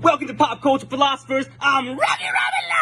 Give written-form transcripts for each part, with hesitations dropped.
Welcome to Pop Culture Philosophers. I'm Rockin Robbie Live!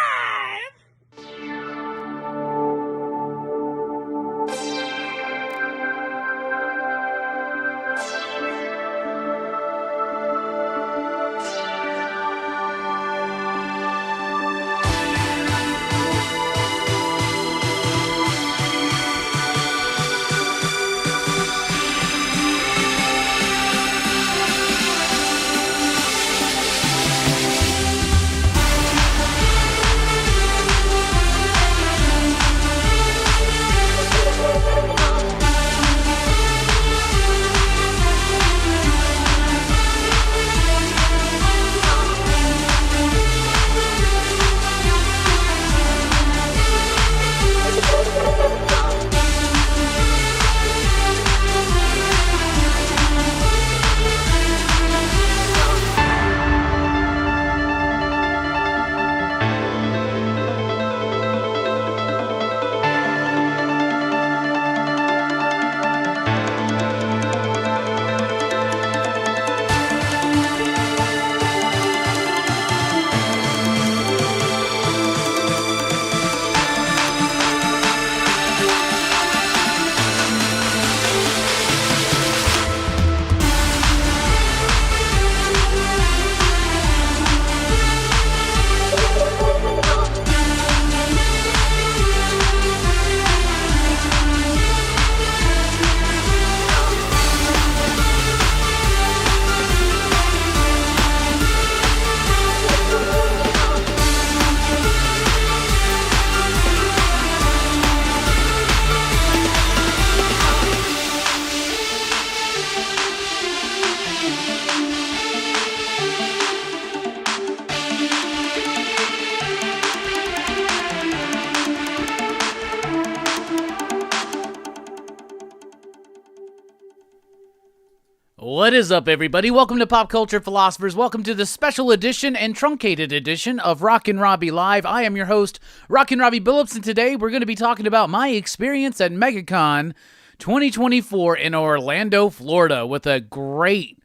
What is up, everybody? Welcome to Pop Culture Philosophers. Welcome to the special edition and truncated edition of Rockin Robbie Live. I am your host, Rockin Robbie Billups, and today we're going to be talking about my experience at MegaCon 2024 in Orlando, Florida, with a great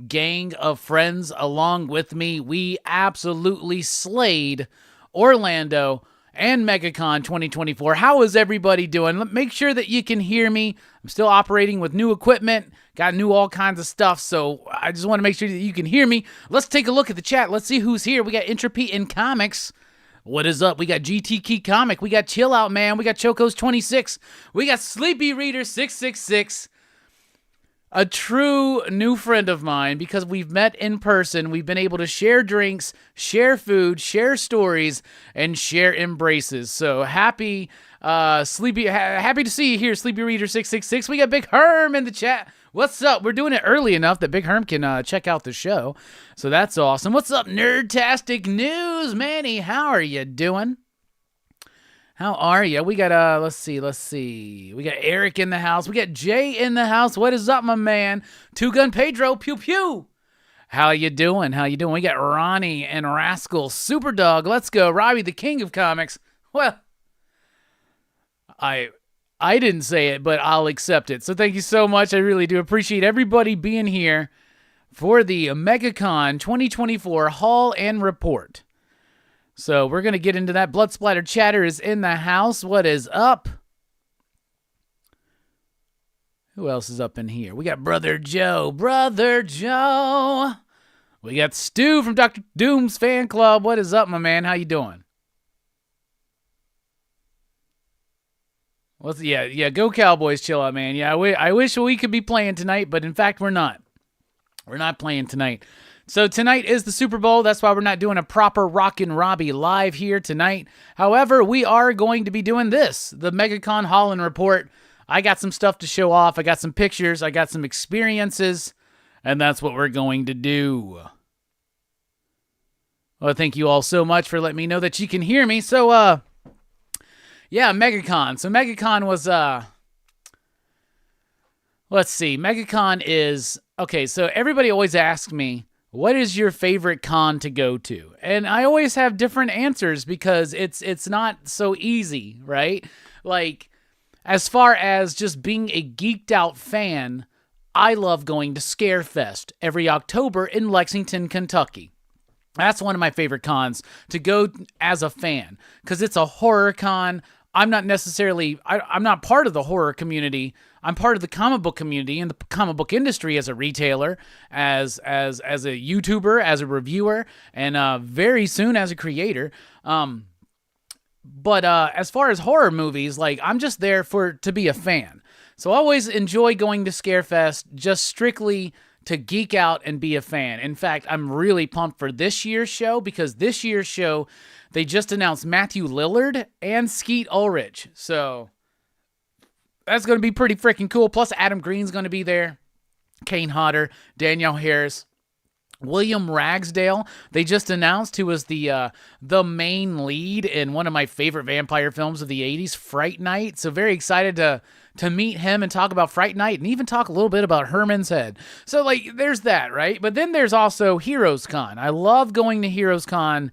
gang of friends along with me. We absolutely slayed Orlando and MegaCon 2024. How is everybody doing? Make sure that you can hear me. I'm still operating with new equipment, got new all kinds of stuff, so I just want to make sure that you can hear me. Let's take a look at the chat. Let's see who's here. We got Entropy in Comics. What is up? We got GT Key Comic. We got Chill Out Man. We got Choco's 26. We got Sleepy Reader 666. A true new friend of mine, because we've met in person. We've been able to share drinks, share food, share stories, and share embraces. So happy to see you here, Sleepy Reader 666. We got Big Herm in the chat. What's up? We're doing it early enough that Big Herm can check out the show. So that's awesome. What's up, Nerdtastic News? Manny, how are you doing? How are you? We got, let's see. We got Eric in the house. We got Jay in the house. What is up, my man? Two Gun Pedro, pew pew. How you doing? We got Ronnie and Rascal. Superdog, let's go. Robbie, the king of comics. Well, I didn't say it, but I'll accept it. So thank you so much. I really do appreciate everybody being here for the MegaCon 2024 Haul and Report. So we're going to get into that. Blood Splatter Chatter is in the house. What is up? Who else is up in here? We got Brother Joe. We got Stu from Dr. Doom's fan club. What is up, my man? How you doing? Yeah, go Cowboys, chill out, man. Yeah, I wish we could be playing tonight, but in fact, we're not. We're not playing tonight. So tonight is the Super Bowl. That's why we're not doing a proper Rockin' Robbie live here tonight. However, we are going to be doing this, the MegaCon Haul and Report. I got some stuff to show off. I got some pictures. I got some experiences. And that's what we're going to do. Well, thank you all so much for letting me know that you can hear me. So, yeah, MegaCon. So MegaCon was, let's see. MegaCon is, okay, so everybody always asks me, what is your favorite con to go to? And I always have different answers because it's not so easy, right? Like, as far as just being a geeked out fan, I love going to Scarefest every October in Lexington, Kentucky. That's one of my favorite cons to go as a fan, because it's a horror con. I'm not necessarily, I'm not part of the horror community. I'm part of the comic book community and the comic book industry as a retailer, as a YouTuber, as a reviewer, and very soon as a creator. But as far as horror movies, like, I'm just there to be a fan. So I always enjoy going to Scarefest just strictly to geek out and be a fan. In fact, I'm really pumped for this year's show, because this year's show, they just announced Matthew Lillard and Skeet Ulrich. So that's going to be pretty freaking cool. Plus, Adam Green's going to be there. Kane Hodder, Danielle Harris, William Ragsdale, they just announced, who was the main lead in one of my favorite vampire films of the 80s, Fright Night. So very excited to meet him and talk about Fright Night, and even talk a little bit about Herman's Head. So, like, there's that, right? But then there's also Heroes Con. I love going to Heroes Con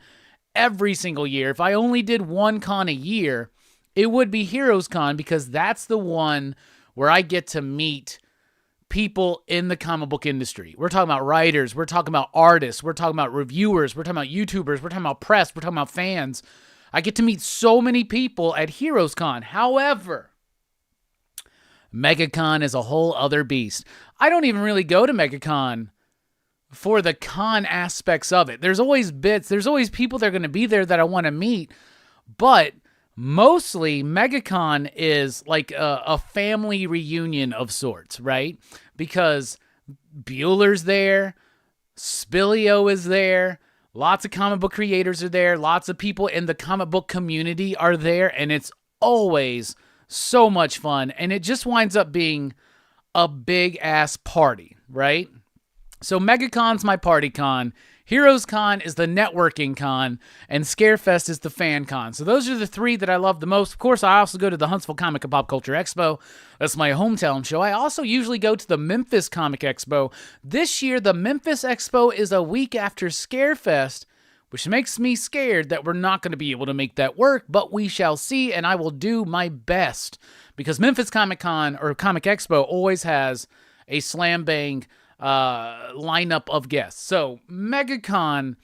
every single year. If I only did one con a year, it would be Heroes Con, because that's the one where I get to meet people in the comic book industry. We're talking about writers, we're talking about artists, we're talking about reviewers, we're talking about YouTubers, we're talking about press, we're talking about fans. I get to meet so many people at Heroes Con. However, MegaCon is a whole other beast. I don't even really go to MegaCon for the con aspects of it. There's always bits, there's always people that are going to be there that I want to meet, but mostly MegaCon is like a family reunion of sorts, right? Because Bueller's there, Spillio is there, lots of comic book creators are there, lots of people in the comic book community are there, and it's always so much fun, and it just winds up being a big-ass party, right? So MegaCon's my party con, Heroes Con is the networking con, and Scarefest is the fan con. So those are the three that I love the most. Of course, I also go to the Huntsville Comic and Pop Culture Expo. That's my hometown show. I also usually go to the Memphis Comic Expo. This year, the Memphis Expo is a week after Scarefest, which makes me scared that we're not going to be able to make that work, but we shall see, and I will do my best, because Memphis Comic Con or Comic Expo always has a slam bang lineup of guests. So MegaCon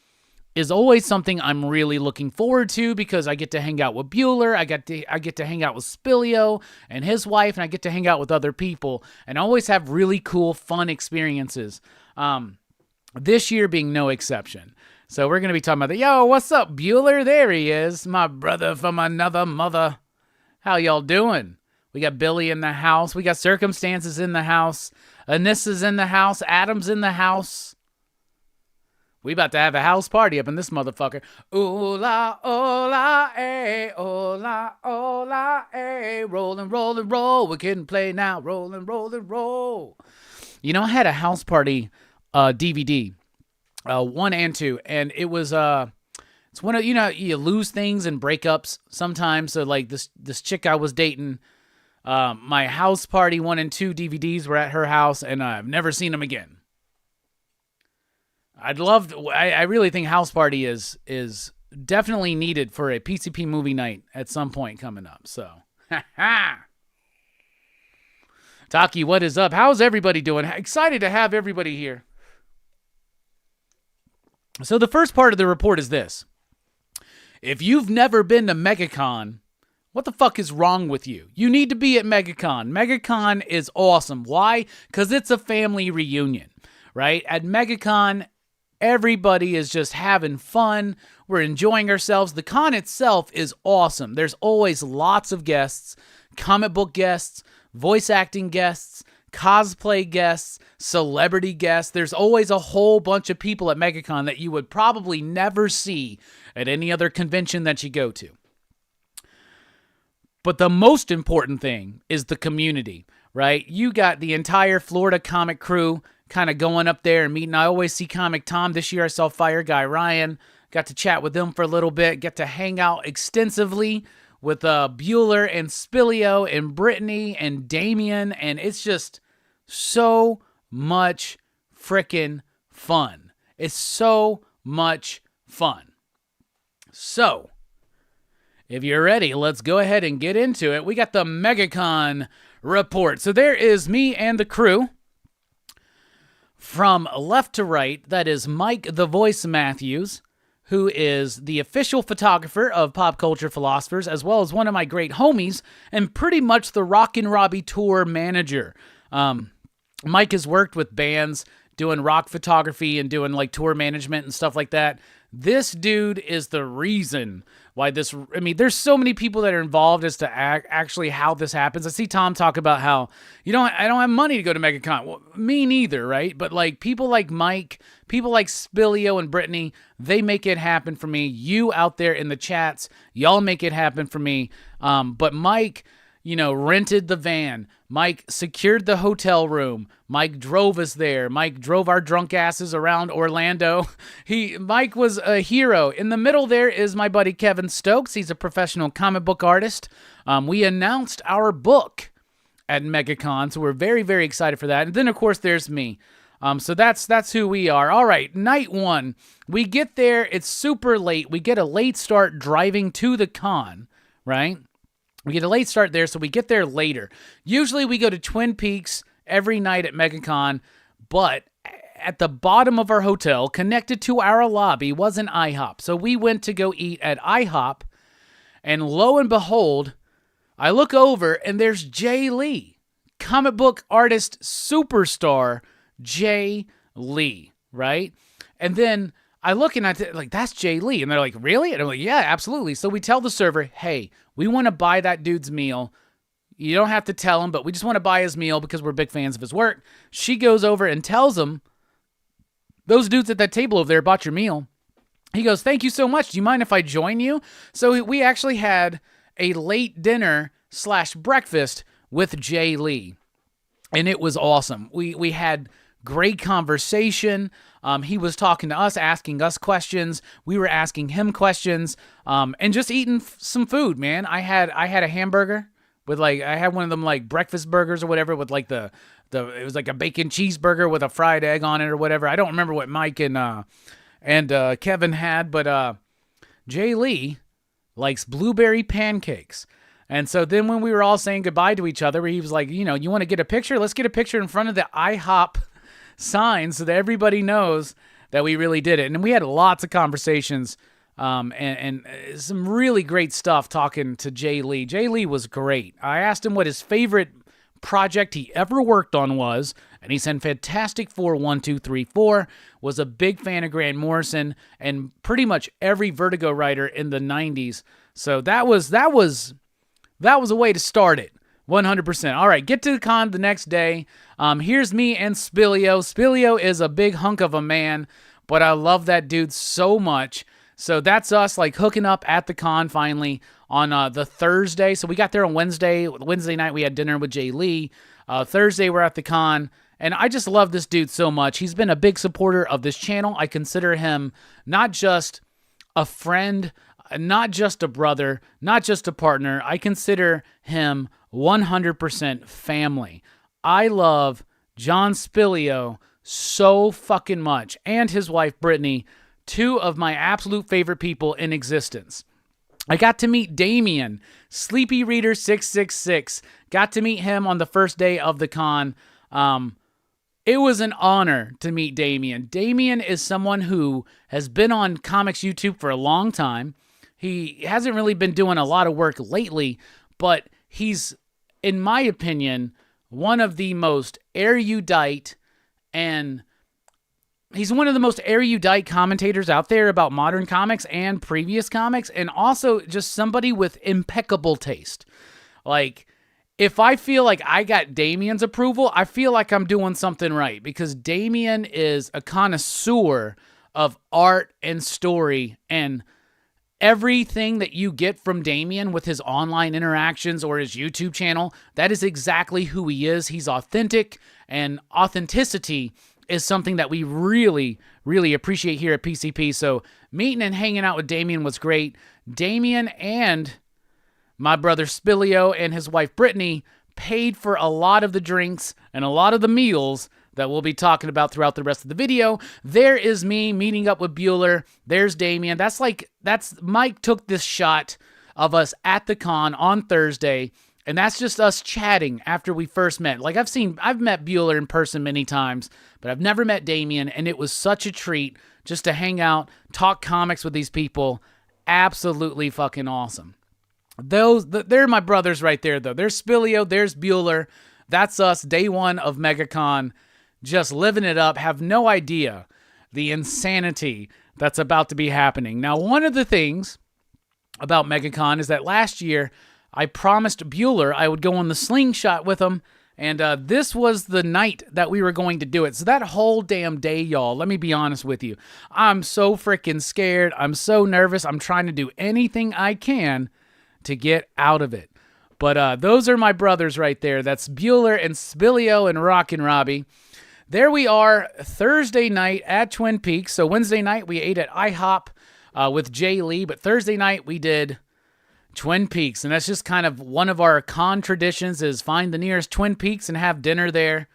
is always something I'm really looking forward to, because I get to hang out with Bueller, I get to hang out with Spillio and his wife, and I get to hang out with other people, and always have really cool, fun experiences. This year being no exception. So we're going to be talking about that. Yo, what's up, Bueller? There he is, my brother from another mother. How y'all doing? We got Billy in the house. We got Circumstances in the house. Anissa's in the house. Adam's in the house. We about to have a house party up in this motherfucker. Ooh la, oh la, eh, oh la, eh. Rollin', rollin', roll. We can play now. Rollin', rollin', roll. You know, I had a house party DVD, 1 and 2, and it was it's one of, you know, you lose things and breakups sometimes. So like this chick I was dating, my house party 1 and 2 DVDs were at her house, and I've never seen them again. I really think house party is definitely needed for a PCP movie night at some point coming up. So, Taki, what is up? How's everybody doing? Excited to have everybody here. So the first part of the report is this. If you've never been to MegaCon, what the fuck is wrong with you? You need to be at MegaCon. MegaCon is awesome. Why? Because it's a family reunion, right? At MegaCon, everybody is just having fun. We're enjoying ourselves. The con itself is awesome. There's always lots of guests, comic book guests, voice acting guests, cosplay guests, celebrity guests. There's always a whole bunch of people at MegaCon that you would probably never see at any other convention that you go to. But the most important thing is the community, right? You got the entire Florida comic crew kind of going up there and meeting. I always see Comic Tom. This year I saw Fire Guy Ryan. Got to chat with them for a little bit. Get to hang out extensively with Bueller and Spillio and Brittany and Damien. And it's just so much freaking fun. It's so much fun. So, if you're ready, let's go ahead and get into it. We got the MegaCon report. So there is me and the crew From left to right, that is Mike the Voice Matthews, who is the official photographer of Pop Culture Philosophers, as well as one of my great homies, and pretty much the Rockin Robbie tour manager. Mike has worked with bands doing rock photography and doing like tour management and stuff like that. This dude is the reason why this, I mean, there's so many people that are involved as to actually how this happens. I see Tom talk about how, I don't have money to go to MegaCon. Well, me neither, right? But like people like Mike, people like Spillio and Brittany, they make it happen for me. You out there in the chats, y'all make it happen for me. But Mike, rented the van. Mike secured the hotel room. Mike drove us there. Mike drove our drunk asses around Orlando. Mike was a hero. In the middle there is my buddy Kevin Stokes. He's a professional comic book artist. We announced our book at MegaCon, so we're very, very excited for that. And then, of course, there's me. So that's who we are. All right, night one. We get there. It's super late. We get a late start driving to the con, right? We get a late start there, so we get there later. Usually we go to Twin Peaks every night at MegaCon, but at the bottom of our hotel, connected to our lobby, was an IHOP. So we went to go eat at IHOP, and lo and behold, I look over, and there's Jay Lee, comic book artist superstar Jay Lee, right? And then I look and that's Jay Lee. And they're like, really? And I'm like, yeah, absolutely. So we tell the server, hey, we want to buy that dude's meal. You don't have to tell him, but we just want to buy his meal because we're big fans of his work. She goes over and tells him, those dudes at that table over there bought your meal. He goes, thank you so much. Do you mind if I join you? So we actually had a late dinner / breakfast with Jay Lee. And it was awesome. We had great conversation. He was talking to us, asking us questions. We were asking him questions, and just eating some food, man. I had a hamburger with I had one of them like breakfast burgers or whatever with like it was like a bacon cheeseburger with a fried egg on it or whatever. I don't remember what Mike and Kevin had, but Jay Lee likes blueberry pancakes. And so then when we were all saying goodbye to each other, he was like, you want to get a picture? Let's get a picture in front of the IHOP sign so that everybody knows that we really did it. And we had lots of conversations and some really great stuff talking to Jay Lee. Jay Lee was great. I asked him what his favorite project he ever worked on was, and he said Fantastic Four 1, 2, 3, 4, was a big fan of Grant Morrison and pretty much every Vertigo writer in the 90s. So that was a way to start it. 100%. All right, get to the con the next day. Here's me and Spillio. Spillio is a big hunk of a man, but I love that dude so much. So that's us hooking up at the con finally on the Thursday. So we got there on Wednesday. Wednesday night we had dinner with Jay Lee. Thursday we're at the con. And I just love this dude so much. He's been a big supporter of this channel. I consider him not just a friend, not just a brother, not just a partner. I consider him 100% family. I love John Spillio so fucking much, and his wife Brittany, two of my absolute favorite people in existence. I got to meet Damien, Sleepy Reader 666. Got to meet him on the first day of the con. It was an honor to meet Damien. Damien is someone who has been on comics YouTube for a long time. He hasn't really been doing a lot of work lately, but he's, in my opinion, one of the most erudite commentators out there about modern comics and previous comics, and also just somebody with impeccable taste. If I feel like I got Damien's approval, I feel like I'm doing something right, because Damien is a connoisseur of art and story, and everything that you get from Damien with his online interactions or his YouTube channel, that is exactly who he is. He's authentic, and authenticity is something that we really, really appreciate here at PCP. So meeting and hanging out with Damien was great. Damien and my brother Spillio and his wife Brittany paid for a lot of the drinks and a lot of the meals that we'll be talking about throughout the rest of the video. There is me meeting up with Bueller. There's Damien. That's Mike took this shot of us at the con on Thursday, And that's just us chatting after we first met. Like I've met Bueller in person many times, but I've never met Damien, and it was such a treat just to hang out, talk comics with these people. Absolutely fucking awesome. They're my brothers right there, though. There's Spilio, there's Bueller. That's us, day one of MegaCon, just living it up. Have no idea the insanity that's about to be happening. Now, one of the things about MegaCon is that last year I promised Bueller I would go on the slingshot with him, and this was the night that we were going to do it. So that whole damn day, y'all, let me be honest with you, I'm so freaking scared. I'm so nervous. I'm trying to do anything I can to get out of it. But those are my brothers right there. That's Bueller and Spilio and Rockin Robbie. There we are Thursday night at Twin Peaks. So Wednesday night we ate at IHOP with Jay Lee, but Thursday night we did Twin Peaks, and that's just kind of one of our con traditions is find the nearest Twin Peaks and have dinner there.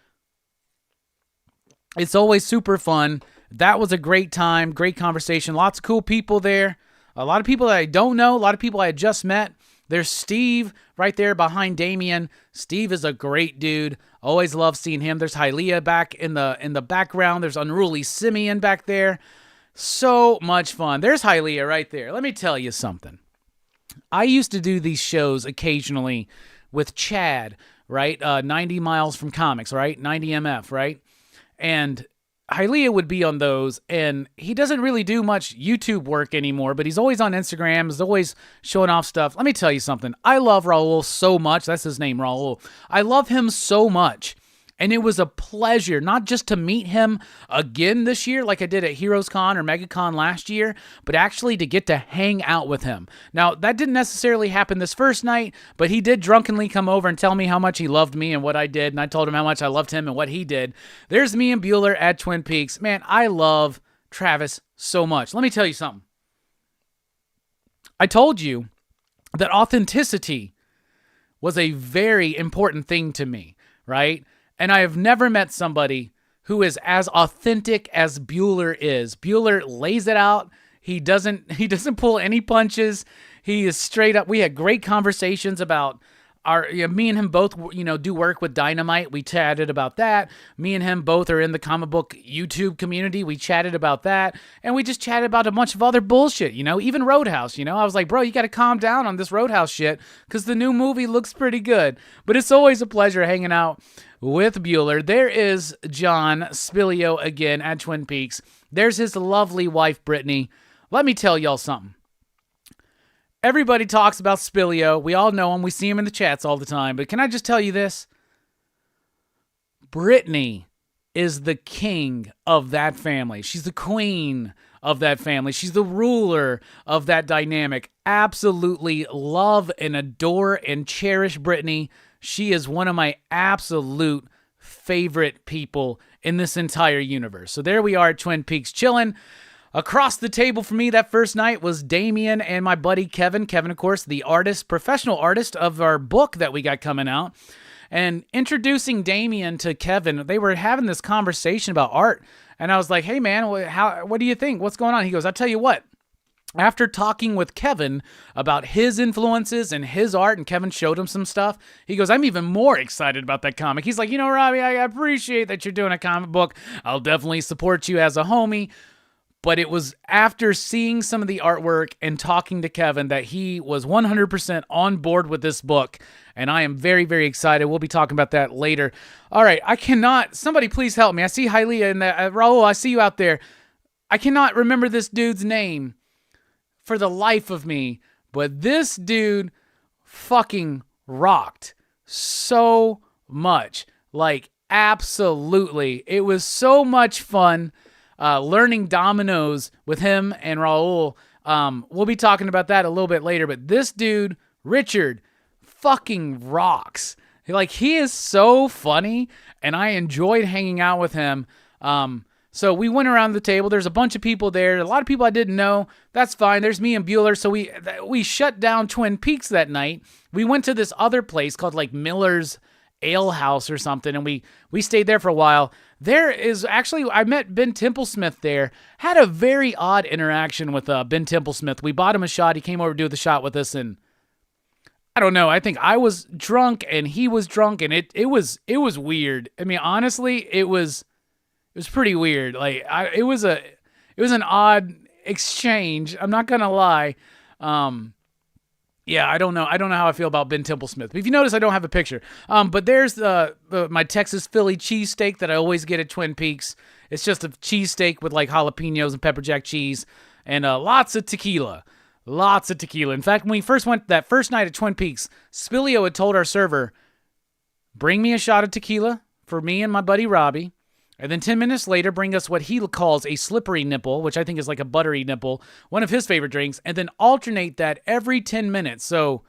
It's always super fun. That was a great time, great conversation, lots of cool people there. A lot of people that I don't know, a lot of people I had just met. There's Steve right there behind Damien. Steve is a great dude. Always love seeing him. There's Hylia back in the background. There's Unruly Simeon back there. So much fun. There's Hylia right there. Let me tell you something. I used to do these shows occasionally with Chad, right? 90 Miles from Comics, right? 90 MF, right? And Hylia would be on those, and he doesn't really do much YouTube work anymore, but he's always on Instagram, he's always showing off stuff. Let me tell you something. I love Raul so much. That's his name, Raul. I love him so much. And it was a pleasure not just to meet him again this year like I did at Heroes Con or MegaCon last year, but actually to get to hang out with him. Now, that didn't necessarily happen this first night, but he did drunkenly come over and tell me how much he loved me and what I did, and I told him how much I loved him and what he did. There's me and Bueller at Twin Peaks. Man, I love Travis so much. Let me tell you something. I told you that authenticity was a very important thing to me, right? And I have never met somebody who is as authentic as Bueller is. Bueller lays it out. He doesn't pull any punches. He is straight up. We had great conversations about me and him both, do work with Dynamite. We chatted about that. Me and him both are in the comic book YouTube community. We chatted about that. And we just chatted about a bunch of other bullshit, even Roadhouse, I was like, bro, you got to calm down on this Roadhouse shit because the new movie looks pretty good. But it's always a pleasure hanging out with Bueller. There is John Spilio again at Twin Peaks. There's his lovely wife, Brittany. Let me tell y'all something. Everybody talks about Spilio. We all know him. We see him in the chats all the time. But can I just tell you this? Brittany is the king of that family. She's the queen of that family. She's the ruler of that dynamic. Absolutely love and adore and cherish Brittany. She is one of my absolute favorite people in this entire universe. So there we are at Twin Peaks chilling. Across the table for me that first night was Damien and my buddy Kevin. Kevin, of course, the artist, professional artist of our book that we got coming out. And introducing Damien to Kevin, they were having this conversation about art. And I was like, hey, man, what do you think? What's going on? He goes, I'll tell you what. After talking with Kevin about his influences and his art, and Kevin showed him some stuff, he goes, I'm even more excited about that comic. He's like, Robbie, I appreciate that you're doing a comic book. I'll definitely support you as a homie. But it was after seeing some of the artwork and talking to Kevin that he was 100% on board with this book. And I am very, very excited. We'll be talking about that later. All right, somebody please help me. I see Hylia and Raul, I see you out there. I cannot remember this dude's name for the life of me. But this dude fucking rocked so much. Like, absolutely. It was so much fun. Learning dominoes with him and Raul. We'll be talking about that a little bit later, but this dude, Richard, fucking rocks. He is so funny, and I enjoyed hanging out with him. So we went around the table. There's a bunch of people there. A lot of people I didn't know. That's fine. There's me and Bueller. So we shut down Twin Peaks that night. We went to this other place called Miller's Ale House or something, and we stayed there for a while. There is actually, I met Ben Templesmith there, had a very odd interaction with Ben Templesmith. We bought him a shot. He came over to do the shot with us, and I don't know. I think I was drunk and he was drunk, and it was weird. I mean, honestly, it was pretty weird. Like it was an odd exchange. I'm not gonna lie. Yeah, I don't know. I don't know how I feel about Ben Templesmith. But if you notice, I don't have a picture. But there's my Texas Philly cheesesteak that I always get at Twin Peaks. It's just a cheesesteak with like jalapenos and pepper jack cheese and lots of tequila. Lots of tequila. In fact, when we first went that first night at Twin Peaks, Spillio had told our server, bring me a shot of tequila for me and my buddy Robbie. And then 10 minutes later, bring us what he calls a slippery nipple, which I think is like a buttery nipple, one of his favorite drinks, and then alternate that every 10 minutes. So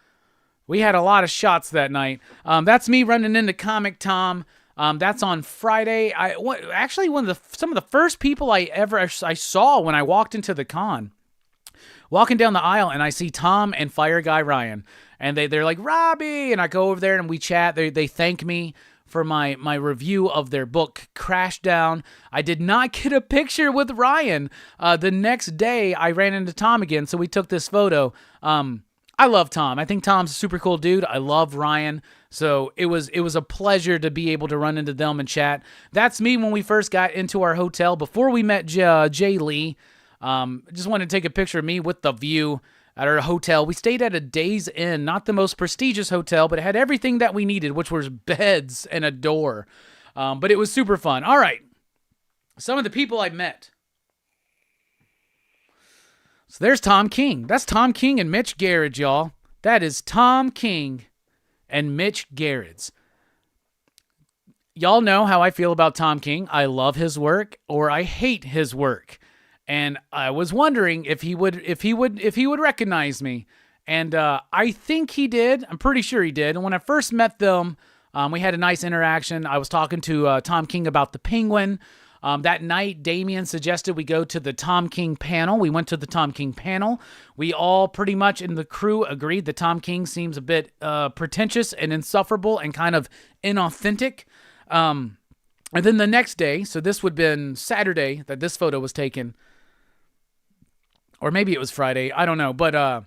we had a lot of shots that night. That's me running into Comic Tom. That's on Friday. Some of the first people I saw when I walked into the con. Walking down the aisle, and I see Tom and Fire Guy Ryan. And they're like, Robbie! And I go over there and we chat. They thank me for my review of their book, Crashdown. I did not get a picture with Ryan. The next day, I ran into Tom again, so we took this photo. I love Tom. I think Tom's a super cool dude. I love Ryan. So it was a pleasure to be able to run into them and chat. That's me when we first got into our hotel. Before we met Jay Lee, just wanted to take a picture of me with the view at our hotel. We stayed at a Days Inn, not the most prestigious hotel, but it had everything that we needed, which was beds and a door. But it was super fun. All right. Some of the people I met. So there's Tom King. That's Tom King and Mitch Garrett, y'all. That is Tom King and Mitch Garrett. Y'all know how I feel about Tom King. I love his work or I hate his work. And I was wondering if he would recognize me. And I think he did. I'm pretty sure he did. And when I first met them, we had a nice interaction. I was talking to Tom King about the Penguin. That night, Damien suggested we go to the Tom King panel. We went to the Tom King panel. We all pretty much in the crew agreed that Tom King seems a bit pretentious and insufferable and kind of inauthentic. And then the next day, so this would have been Saturday that this photo was taken. Or maybe it was Friday. I don't know. But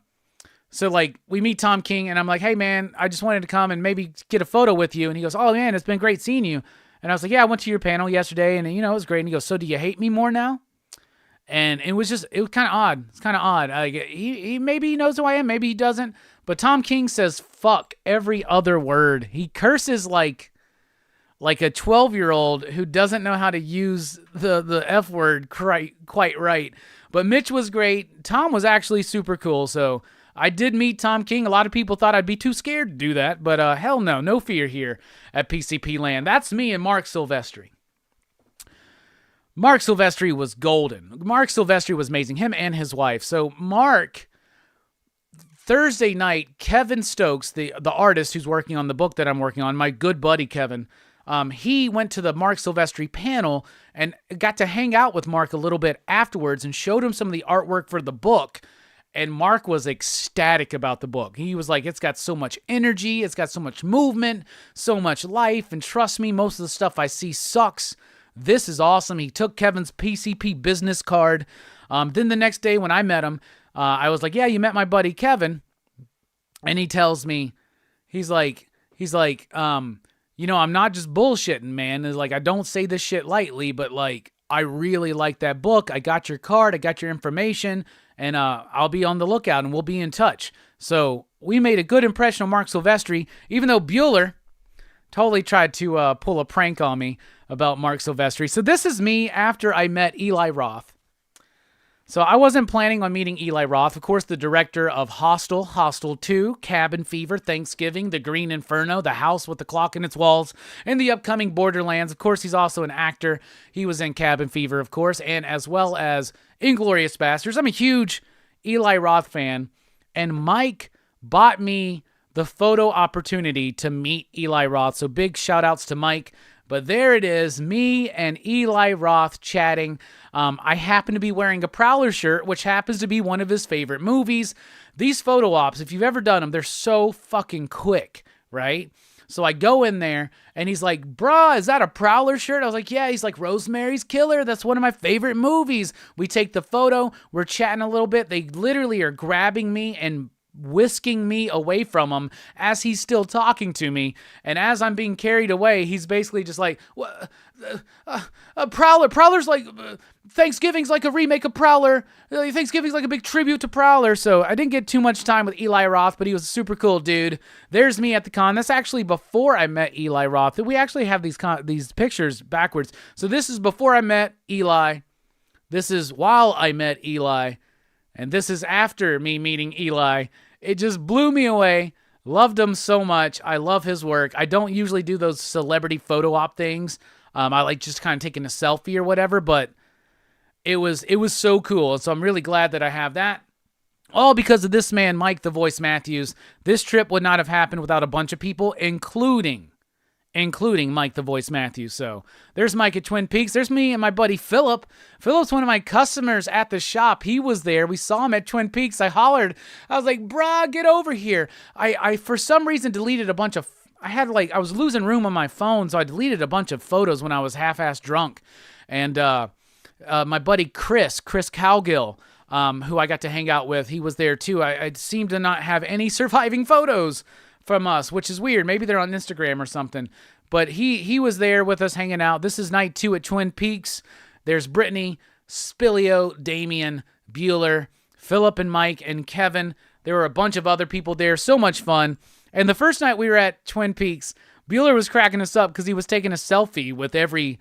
so like we meet Tom King and I'm like, hey man, I just wanted to come and maybe get a photo with you. And he goes, oh man, it's been great seeing you. And I was like, yeah, I went to your panel yesterday and it was great. And he goes, so do you hate me more now? And it was kind of odd. It's kind of odd. He maybe he knows who I am. Maybe he doesn't. But Tom King says, fuck every other word. He curses like a 12-year-old who doesn't know how to use the F word quite right. But Mitch was great. Tom was actually super cool. So I did meet Tom King. A lot of people thought I'd be too scared to do that. But hell no fear here at PCP Land. That's me and Mark Silvestri. Mark Silvestri was golden. Mark Silvestri was amazing. Him and his wife. So Mark, Thursday night, Kevin Stokes, the artist who's working on the book that I'm working on, my good buddy Kevin, he went to the Mark Silvestri panel and got to hang out with Mark a little bit afterwards and showed him some of the artwork for the book. And Mark was ecstatic about the book. He was like, it's got so much energy. It's got so much movement, so much life. And trust me, most of the stuff I see sucks. This is awesome. He took Kevin's PCP business card. Then the next day when I met him, I was like, yeah, you met my buddy Kevin. And he tells me, he's like, I'm not just bullshitting, man. It's like, I don't say this shit lightly, but like, I really like that book. I got your card. I got your information. And I'll be on the lookout and we'll be in touch. So we made a good impression on Mark Silvestri, even though Bueller totally tried to pull a prank on me about Mark Silvestri. So this is me after I met Eli Roth. So I wasn't planning on meeting Eli Roth. Of course, the director of Hostel, Hostel 2, Cabin Fever, Thanksgiving, The Green Inferno, The House with the Clock in Its Walls, and the upcoming Borderlands. Of course, he's also an actor. He was in Cabin Fever, of course, and as well as Inglourious Basterds. I'm a huge Eli Roth fan, and Mike bought me the photo opportunity to meet Eli Roth. So big shout outs to Mike. But there it is, me and Eli Roth chatting. I happen to be wearing a Prowler shirt, which happens to be one of his favorite movies. These photo ops, if you've ever done them, they're so fucking quick, right? So I go in there, and he's like, bruh, is that a Prowler shirt? I was like, yeah. He's like, Rosemary's Killer. That's one of my favorite movies. We take the photo. We're chatting a little bit. They literally are grabbing me and whisking me away from him as he's still talking to me. And as I'm being carried away, he's basically just like, Prowler's like, Thanksgiving's like a remake of Prowler. Thanksgiving's like a big tribute to Prowler. So I didn't get too much time with Eli Roth, but he was a super cool dude. There's me at the con. That's actually before I met Eli Roth. We actually have these pictures backwards. So this is before I met Eli. This is while I met Eli. And this is after me meeting Eli. It just blew me away. Loved him so much. I love his work. I don't usually do those celebrity photo op things. I like just kind of taking a selfie or whatever, but it was so cool. So I'm really glad that I have that. All because of this man, Mike the Voice Matthews. This trip would not have happened without a bunch of people, including Mike the Voice Matthews. So there's Mike at Twin Peaks. There's me and my buddy Philip. Philip's one of my customers at the shop. He was there. We saw him at Twin Peaks. I hollered. I was like, bruh, get over here. I for some reason deleted a bunch of, I was losing room on my phone, so I deleted a bunch of photos when I was half-assed drunk. And my buddy Chris Cowgill, who I got to hang out with, he was there too. I seem to not have any surviving photos from us, which is weird. Maybe they're on Instagram or something. But he was there with us hanging out. This is night 2 at Twin Peaks. There's Brittany, Spilio, Damien, Bueller, Philip and Mike, and Kevin. There were a bunch of other people there. So much fun. And the first night we were at Twin Peaks, Bueller was cracking us up because he was taking a selfie with every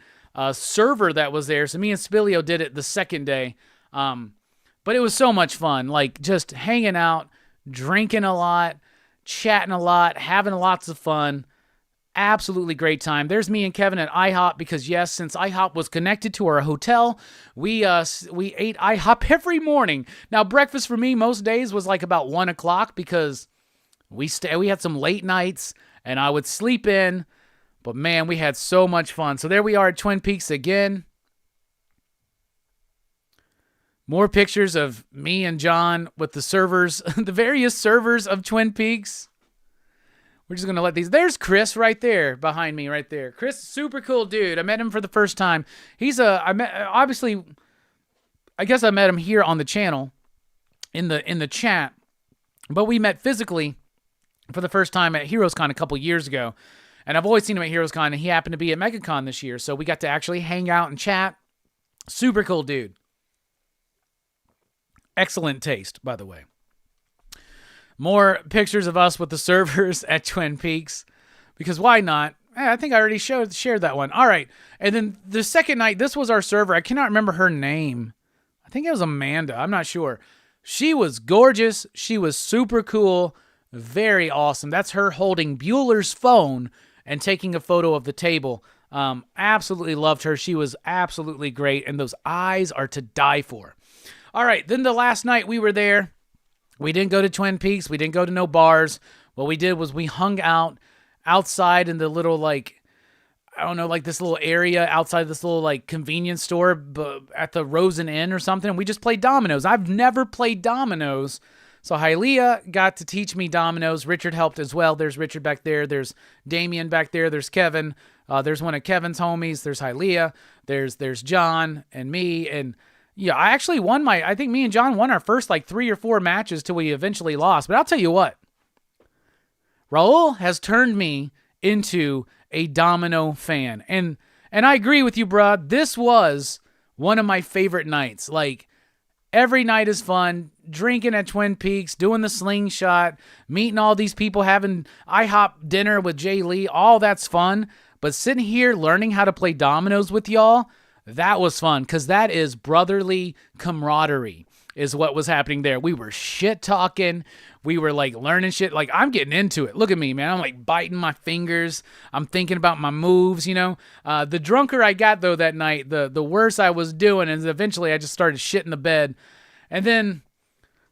server that was there. So me and Spilio did it the second day. But it was so much fun. Like just hanging out, drinking a lot, chatting a lot, having lots of fun. Absolutely great time. There's me and Kevin at IHOP because, yes, since IHOP was connected to our hotel, we ate IHOP every morning. Now, breakfast for me most days was like about 1 o'clock because we had some late nights and I would sleep in. But, man, we had so much fun. So there we are at Twin Peaks again. More pictures of me and John with the servers, the various servers of Twin Peaks. We're just going to let these. There's Chris right there behind me right there. Chris, super cool dude. I met him for the first time. I guess I met him here on the channel in the chat, but we met physically for the first time at HeroesCon a couple years ago. And I've always seen him at HeroesCon, and he happened to be at MegaCon this year. So we got to actually hang out and chat. Super cool dude. Excellent taste, by the way. More pictures of us with the servers at Twin Peaks. Because why not? I think I already shared that one. All right. And then the second night, this was our server. I cannot remember her name. I think it was Amanda. I'm not sure. She was gorgeous. She was super cool. Very awesome. That's her holding Bueller's phone and taking a photo of the table. Absolutely loved her. She was absolutely great. And those eyes are to die for. All right. Then the last night we were there. We didn't go to Twin Peaks. We didn't go to no bars. What we did was we hung out outside in the little, this little area outside this little, convenience store at the Rosen Inn or something. We just played dominoes. I've never played dominoes. So Hylia got to teach me dominoes. Richard helped as well. There's Richard back there. There's Damien back there. There's Kevin. There's one of Kevin's homies. There's Hylia. There's John and me. And yeah, I actually I think me and John won our first 3 or 4 matches till we eventually lost. But I'll tell you what, Raul has turned me into a domino fan. And I agree with you, bruh. This was one of my favorite nights. Every night is fun. Drinking at Twin Peaks, doing the slingshot, meeting all these people, having IHOP dinner with Jay Lee. All that's fun. But sitting here learning how to play dominoes with y'all, that was fun, because that is brotherly camaraderie is what was happening there. We were shit-talking. We were, learning shit. I'm getting into it. Look at me, man. I'm, biting my fingers. I'm thinking about my moves, The drunker I got, though, that night, the worse I was doing, and eventually I just started shitting the bed. And then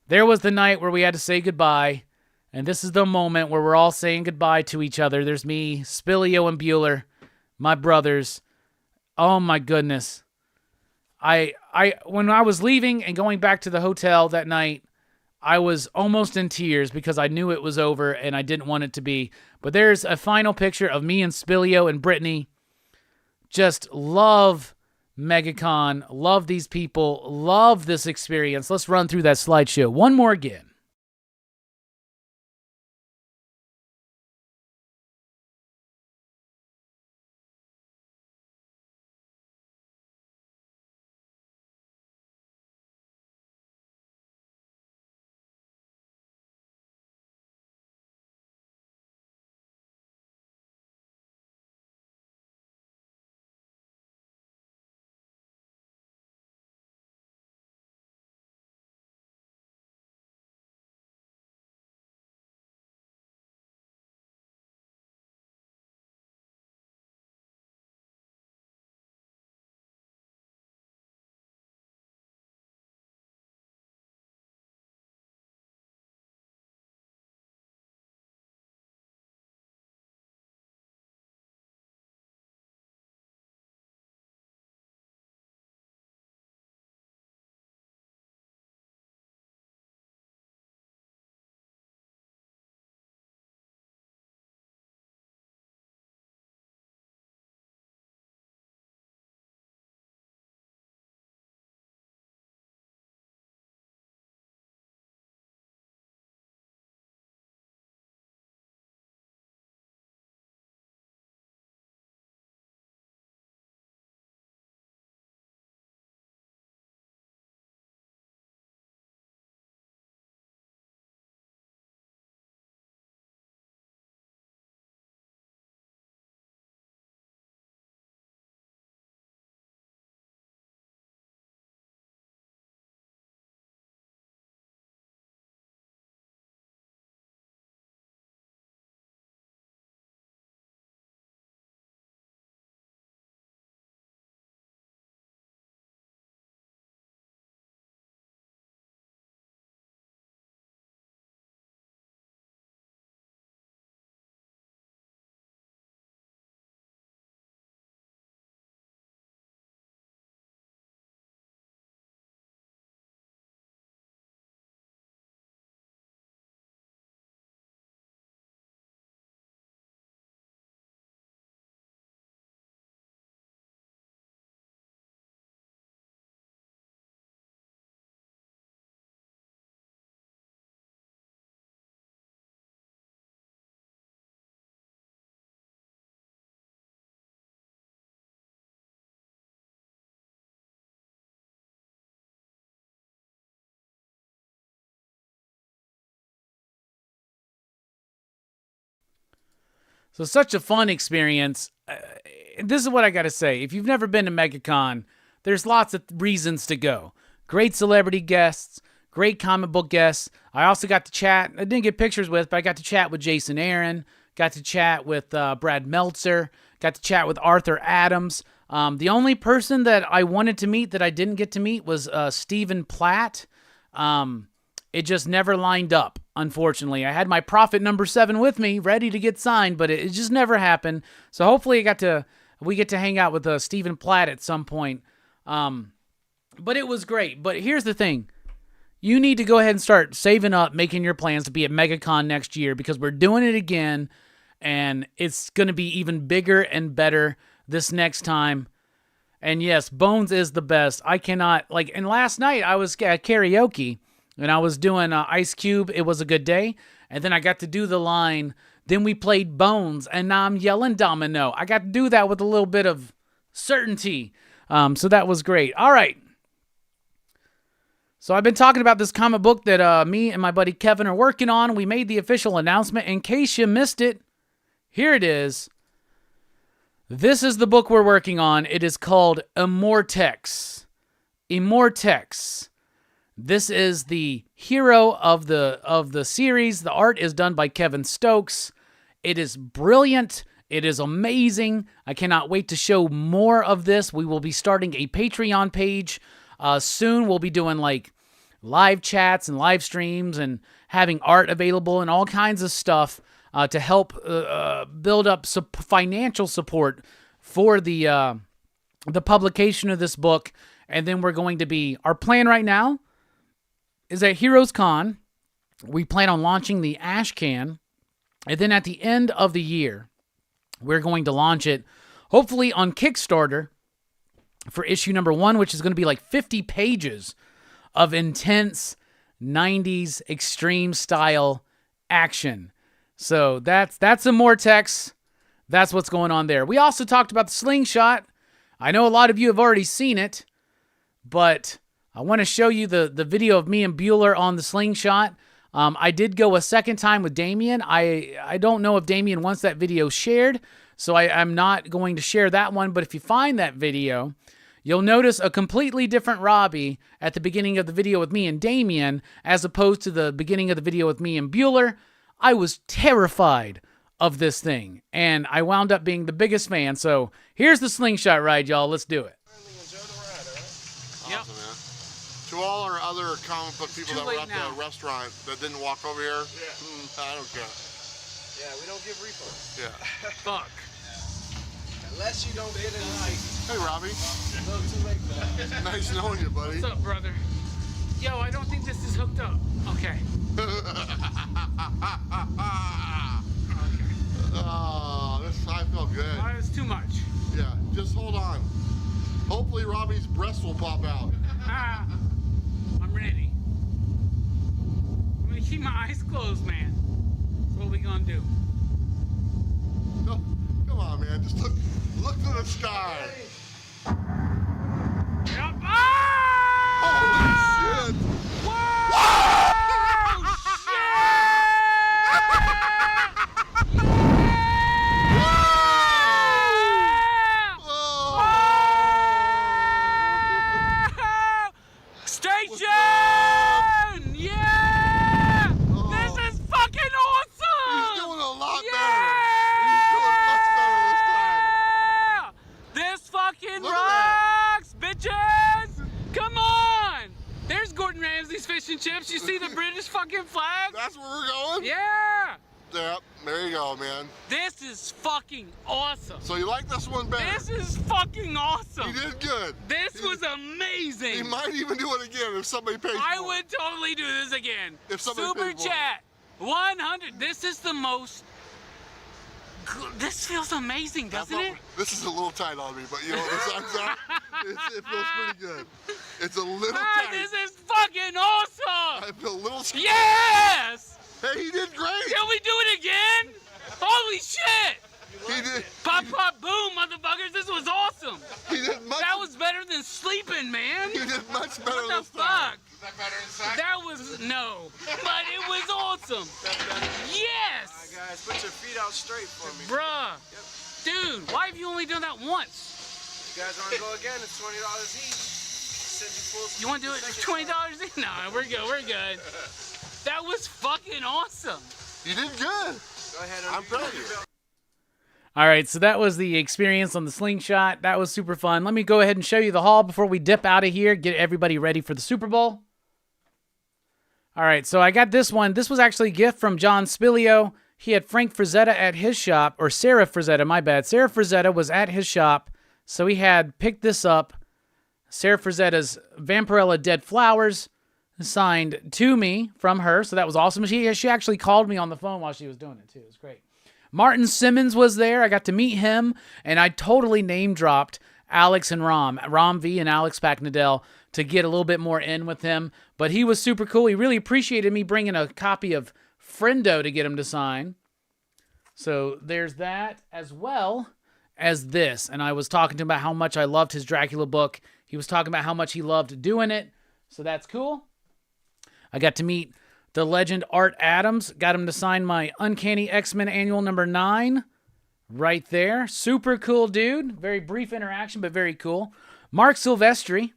there was the night where we had to say goodbye, and this is the moment where we're all saying goodbye to each other. There's me, Spilio, and Bueller, my brothers. Oh my goodness. When I was leaving and going back to the hotel that night, I was almost in tears because I knew it was over and I didn't want it to be. But there's a final picture of me and Spilio and Brittany. Just love MegaCon, love these people, love this experience. Let's run through that slideshow one more again. So such a fun experience. This is what I got to say. If you've never been to MegaCon, there's lots of reasons to go. Great celebrity guests, great comic book guests. I also got to chat. I didn't get pictures with, but I got to chat with Jason Aaron. Got to chat with Brad Meltzer. Got to chat with Arthur Adams. The only person that I wanted to meet that I didn't get to meet was Stephen Platt. It just never lined up, unfortunately. I had my Prophet number 7 with me, ready to get signed, but it just never happened. So hopefully we get to hang out with Stephen Platt at some point. But it was great. But here's the thing. You need to go ahead and start saving up, making your plans to be at MegaCon next year, because we're doing it again, and it's going to be even bigger and better this next time. And yes, Bones is the best. I cannot, and last night I was at karaoke, and I was doing Ice Cube, It Was a Good Day, and then I got to do the line, then we played Bones, and now I'm yelling Domino. I got to do that with a little bit of certainty. So that was great. All right. So I've been talking about this comic book that me and my buddy Kevin are working on. We made the official announcement. In case you missed it, here it is. This is the book we're working on. It is called Immortex. Immortex. This is the hero of the series. The art is done by Kevin Stokes. It is brilliant. It is amazing. I cannot wait to show more of this. We will be starting a Patreon page soon. We'll be doing live chats and live streams and having art available and all kinds of stuff to help build up financial support for the publication of this book. And then we're going to be, our plan right now is at Heroes Con, we plan on launching the Ash Can, and then at the end of the year, we're going to launch it, hopefully on Kickstarter, for issue number 1, which is going to be 50 pages of intense 90s extreme style action. So that's Immortex. That's what's going on there. We also talked about the slingshot. I know a lot of you have already seen it, but I want to show you the video of me and Bueller on the slingshot. I did go a second time with Damien. I don't know if Damien wants that video shared, so I'm not going to share that one. But if you find that video, you'll notice a completely different Robbie at the beginning of the video with me and Damien, as opposed to the beginning of the video with me and Bueller. I was terrified of this thing, and I wound up being the biggest fan. So here's the slingshot ride, y'all. Let's do it. Awesome, man. To all our other comic book people that were at the restaurant that didn't walk over here, I don't care. Yeah, we don't give refunds. Yeah. Fuck. Unless you don't get it nice. Hey, Robbie. A little too late for that. Nice knowing you, buddy. What's up, brother? Yo, I don't think this is hooked up. Okay. Oh, I feel good. Oh, it's too much. Yeah, just hold on. Hopefully Robbie's breast will pop out. I'm ready. I'm gonna keep my eyes closed, man. That's what we gonna do. No, come on, man. Just look to the sky. Yep. Ah! Holy shit! Whoa! Station! Yeah! This is fucking awesome! He's doing a lot yeah! better. He's doing much better this time. This fucking Look at rocks, bitches! Come on! There's Gordon Ramsay's fish and chips. You see the British fucking flag? That's where we're going? Yeah! Yep, there you go, man. This is fucking awesome. So you like this one better? This is fucking awesome. He did good. This was amazing. He might even do it again if somebody pays for it. I would totally do this again. If somebody Super pays for it. chat 100. This is the most. This feels amazing, doesn't it? This is a little tight on me, but you know what the sun's out? It feels pretty good. It's a little tight. This is fucking awesome. I feel a little scared. Yes. Hey, he did great. Can we do it again? Holy shit. He did. Pop, pop, boom, motherfuckers. This was awesome. He did much. That was better than sleeping, man. He did much better What the this time. fuck? That was No, but it was awesome. Yes! All right, guys, put your feet out straight for me. Bruh. Yep. Dude, why have you only done that once? You guys want to go again? It's $20 each. Send you full. You want to do it for $20 each? No, we're good, we're good. That was fucking awesome. You did good. Go ahead. I'm proud of you. All right, so that was the experience on the slingshot. That was super fun. Let me go ahead and show you the haul before we dip out of here, get everybody ready for the Super Bowl. All right, so I got this one. This was actually a gift from John Spilio. He had Frank Frazetta at his shop, or Sarah Frazetta, my bad. Sarah Frazetta was at his shop, so he had picked this up. Sarah Frazetta's Vampirella Dead Flowers, signed to me from her, so that was awesome. She actually called me on the phone while she was doing it, too. It was great. Martin Simmons was there. I got to meet him, and I totally name-dropped Alex and Rom V and Alex Packnadell to get a little bit more in with him. But he was super cool. He really appreciated me bringing a copy of Friendo to get him to sign. So there's that, as well as this. And I was talking to him about how much I loved his Dracula book. He was talking about how much he loved doing it. So that's cool. I got to meet the legend Art Adams. Got him to sign my Uncanny X-Men Annual number 9 right there. Super cool dude. Very brief interaction, but very cool. Mark Silvestri.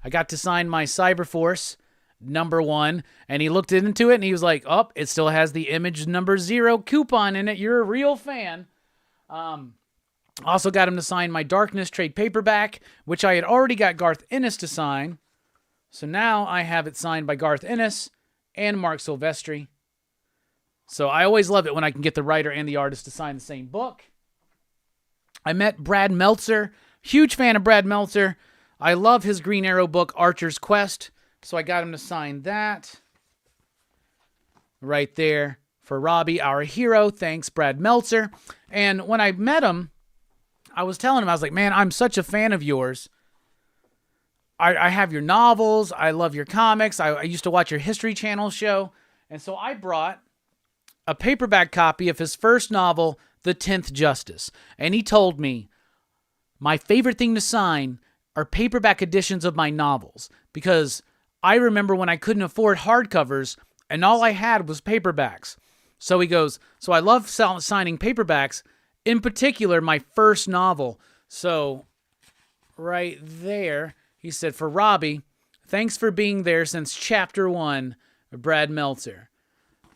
I got to sign my Cyberforce number 1, and he looked into it, and he was like, oh, it still has the Image number 0 coupon in it. You're a real fan. Also got him to sign my Darkness trade paperback, which I had already got Garth Ennis to sign. So now I have it signed by Garth Ennis and Mark Silvestri. So I always love it when I can get the writer and the artist to sign the same book. I met Brad Meltzer. Huge fan of Brad Meltzer. I love his Green Arrow book, Archer's Quest. So I got him to sign that. Right there for Robbie, our hero. Thanks, Brad Meltzer. And when I met him, I was telling him, I was like, man, I'm such a fan of yours. I have your novels. I love your comics. I used to watch your History Channel show. And so I brought a paperback copy of his first novel, The 10th Justice. And he told me, my favorite thing to sign are paperback editions of my novels. Because I remember when I couldn't afford hardcovers and all I had was paperbacks. So he goes, so I love signing paperbacks, in particular my first novel. So right there, he said, for Robbie, thanks for being there since chapter 1, Brad Meltzer.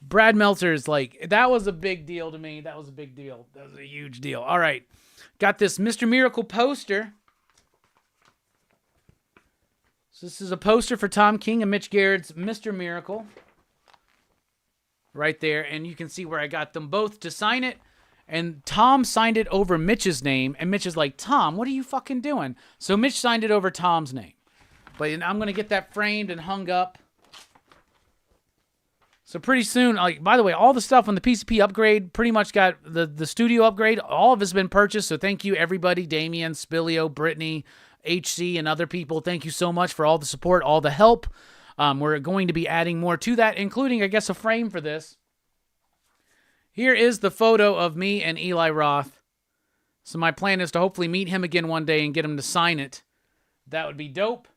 Brad Meltzer is like, that was a big deal to me. That was a big deal. That was a huge deal. All right. Got this Mr. Miracle poster. So this is a poster for Tom King and Mitch Garrett's Mr. Miracle. Right there. And you can see where I got them both to sign it. And Tom signed it over Mitch's name. And Mitch is like, Tom, what are you fucking doing? So Mitch signed it over Tom's name. But I'm going to get that framed and hung up. So pretty soon, like, by the way, all the stuff on the PCP upgrade pretty much got the studio upgrade. All of it's been purchased. So thank you, everybody. Damian, Spilio, Brittany, HC, and other people. Thank you so much for all the support, all the help. We're going to be adding more to that, including, I guess, a frame for this. Here is the photo of me and Eli Roth. So my plan is to hopefully meet him again one day and get him to sign it. That would be dope.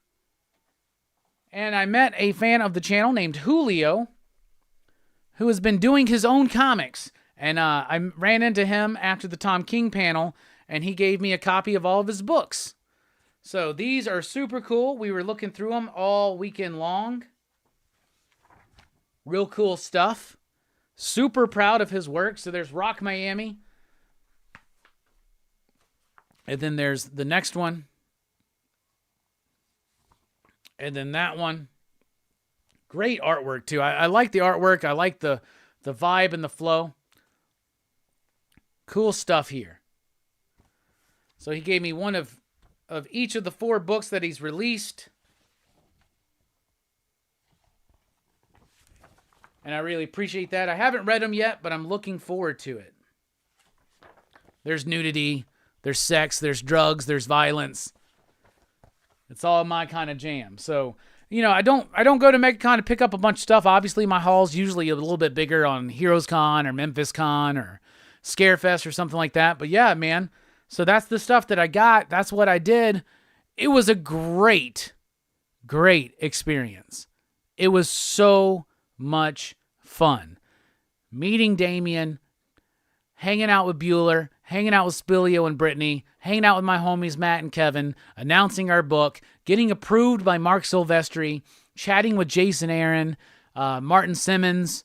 And I met a fan of the channel named Julio, who has been doing his own comics. And I ran into him after the Tom King panel, and he gave me a copy of all of his books. So these are super cool. We were looking through them all weekend long. Real cool stuff. Super proud of his work. So there's Rock Miami. And then there's the next one. And then that one. Great artwork, too. I like the artwork. I like the vibe and the flow. Cool stuff here. So he gave me one of each of the 4 books that he's released. And I really appreciate that. I haven't read them yet, but I'm looking forward to it. There's nudity, there's sex, there's drugs, there's violence. It's all my kind of jam. So, you know, I don't go to MegaCon to pick up a bunch of stuff. Obviously, my haul's usually a little bit bigger on Heroes Con or Memphis Con or Scarefest or something like that. But yeah, man. So that's the stuff that I got. That's what I did. It was a great experience. it was so much fun. Meeting Damien, hanging out with Bueller, hanging out with Spilio and Brittany, hanging out with my homies Matt and Kevin, announcing our book, getting approved by Mark Silvestri, chatting with Jason Aaron, Martin Simmons.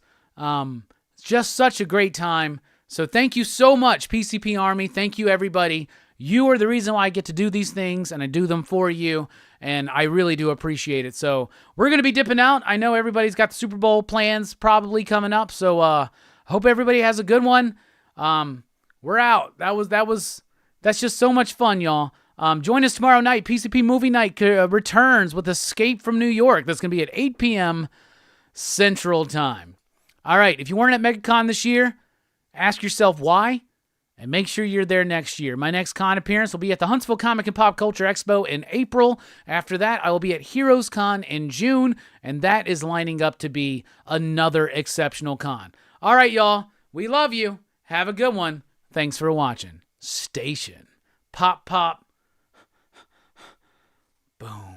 Just such a great time. So thank you so much, PCP Army. Thank you, everybody. You are the reason why I get to do these things, and I do them for you, and I really do appreciate it. So we're going to be dipping out. I know everybody's got the Super Bowl plans probably coming up, so hope everybody has a good one. We're out. That's just so much fun, y'all. Join us tomorrow night. PCP Movie Night returns with Escape from New York. That's going to be at 8 p.m. Central Time. All right, if you weren't at MegaCon this year, ask yourself why, and make sure you're there next year. My next con appearance will be at the Huntsville Comic and Pop Culture Expo in April. After that, I will be at Heroes Con in June, and that is lining up to be another exceptional con. All right, y'all. We love you. Have a good one. Thanks for watching. Station. Pop, pop. Boom.